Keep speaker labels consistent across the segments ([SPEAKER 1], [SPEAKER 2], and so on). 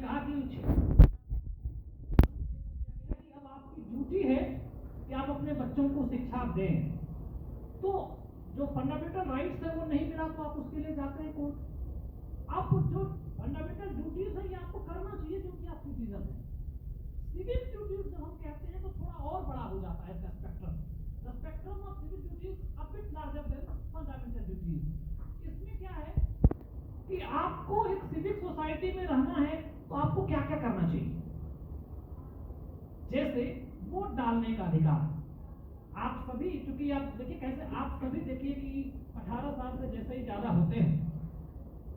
[SPEAKER 1] कहा कि अब आपकी ड्यूटी है कि आप अपने बच्चों को शिक्षा दें, तो जो फंडामेंटल राइट्स है वो नहीं मिला तो आप उसके लिए जाते हैं कोर्ट। आप जो फंडामेंटल ड्यूटीज है ये आपको करना चाहिए क्योंकि आप सिटीजन हैं। सिविल ड्यूटीज जब हम कहते हैं तो थोड़ा और बड़ा हो जाता है spectrum. The spectrum of civil duties a bit larger than fundamental duties. इसमें क्या है कि आपको एक सिविक सोसाइटी में रहना है तो आपको क्या क्या करना चाहिए। जैसे वोट डालने का अधिकार। आप सभी, चूंकि आप देखिए कैसे, आप सभी देखिए कि 18 साल से जैसे ही ज्यादा होते हैं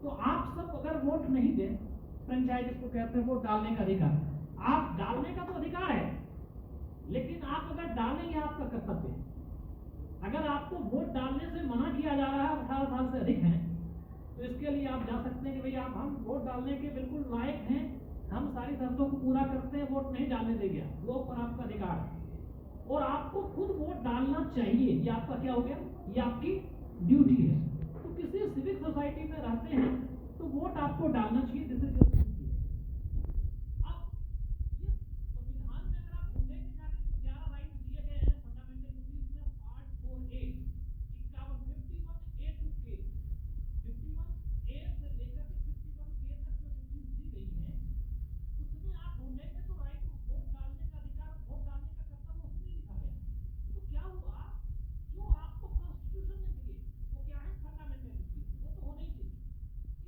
[SPEAKER 1] तो आप सब अगर वोट नहीं दें, फ्रेंचाइज को कहते हैं वोट डालने का अधिकार, आप डालने का तो अधिकार है, लेकिन आप अगर डालें यह आपका कर्तव्य है। अगर आपको वोट डालने से मना किया जा रहा है, 18 साल से अधिक हैं, तो इसके लिए आप जा सकते हैं कि भाई आप, हम वोट डालने के बिल्कुल लायक हैं, हम सारी शर्तों को पूरा करते हैं, वोट नहीं डालने देंगे, वो पर आपका अधिकार है और आपको खुद वोट डालना चाहिए। ये आपका क्या हो गया, ये आपकी ड्यूटी है। तो किसी सिविक सोसाइटी में रहते हैं तो वोट आपको डालना चाहिए। जैसे अब ये संविधान में अगर आप ढूंढेंगे जाके तो 11 राइट दिए गए हैं फंडामेंटल ड्यूटीज में, part 4A 51A to K, 51A से लेकर के 51K तक जो ड्यूटीज दी गई हैं उसमें आप ढूंढेंगे तो राइट वोट डालने का अधिकार, वोट डालने का कर्तव्य उसमें लिखा गया। तो क्या हुआ, जो आपको कॉन्स्टिट्यूशन में मिले वो क्या है, फंडामेंटल ड्यूटीज, वो तो होने ही चाहिए।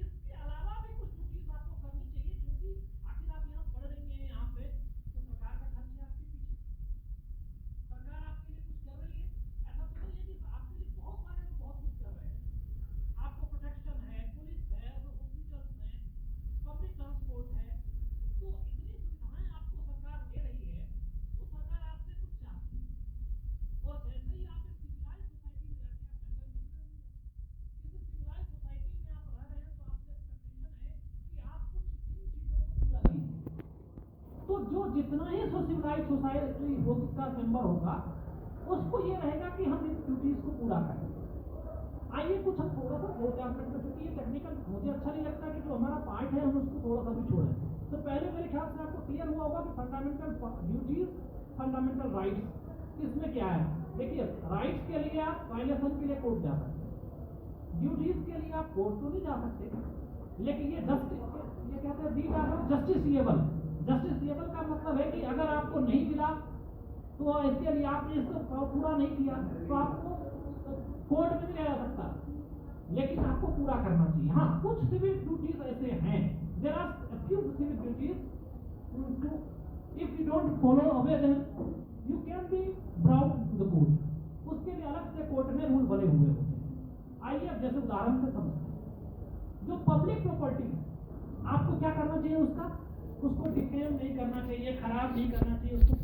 [SPEAKER 1] इसके अलावा भी कुछ ड्यूटीज आपको करनी चाहिए, क्योंकि आखिर आप यहाँ पढ़ रही हैं यहाँ पे तो सरकार का खर्च है आपके पीछे, सरकार आपके लिए कुछ कर रही है। ऐसा तो नहीं है कि आपके लिए बहुत सारे लोग बहुत कुछ कर रहे हैं, आपको प्रोटेक्शन है, पुलिस है, हॉस्पिटल्स है, पब्लिक ट्रांसपोर्ट है, तो इतनी सुविधाएं आपको सरकार दे रही है, तो सरकार आपसे कुछ चाहती है। और जैसे ही आप एक सिविलाइज सोसाइटी में रहते हैं, आप जंगल में नहीं है, किसी सिविलाइज सोसाइटी में आप रह रहे हैं तो आपसे एक्सपेक्टेशन है कि आप कुछ इन चीजों को पूरा कीजिए। तो जो जितना ही सिविलाइज सोसाइटी का मेंबर होगा उसको ये रहेगा कि हम इन ड्यूटीज को पूरा करें। आइए कुछ हम थोड़ा सा गवर्नमेंट में, क्योंकि ये टेक्निकल मुझे अच्छा नहीं लगता कि जो हमारा पार्ट है हम उसको थोड़ा सा भी छोड़ें। तो पहले मेरे ख्याल से आपको क्लियर हुआ होगा कि फंडामेंटल ड्यूटीज, फंडामेंटल राइट्स, इसमें क्या है। देखिए, राइट्स के लिए आप वायलेशन के लिए कोर्ट जा सकते हैं, ड्यूटीज के लिए आप कोर्ट तो नहीं जा सकते, लेकिन ये जस्टिस, ये कहते हैं दीज आर जस्टिसिएबल। जस्टिसिएबल का मतलब है कि अगर आपको नहीं मिला तो इसके लिए आपने इसको पूरा नहीं किया तो आपको कोर्ट में नहीं जा सकता, लेकिन आपको पूरा करना चाहिए। हाँ, कुछ सिविल ड्यूटीज ऐसे हैं, there are few civil duties, if you don't follow obey them you can be brought to the court, उसके लिए अलग से कोर्ट में रूल बने हुए होते हैं। आइए अब जैसे उदाहरण से समझते हैं, जो पब्लिक प्रॉपर्टी आपको क्या करना चाहिए, उसको डिफेम नहीं करना चाहिए, खराब नहीं करना चाहिए, उसको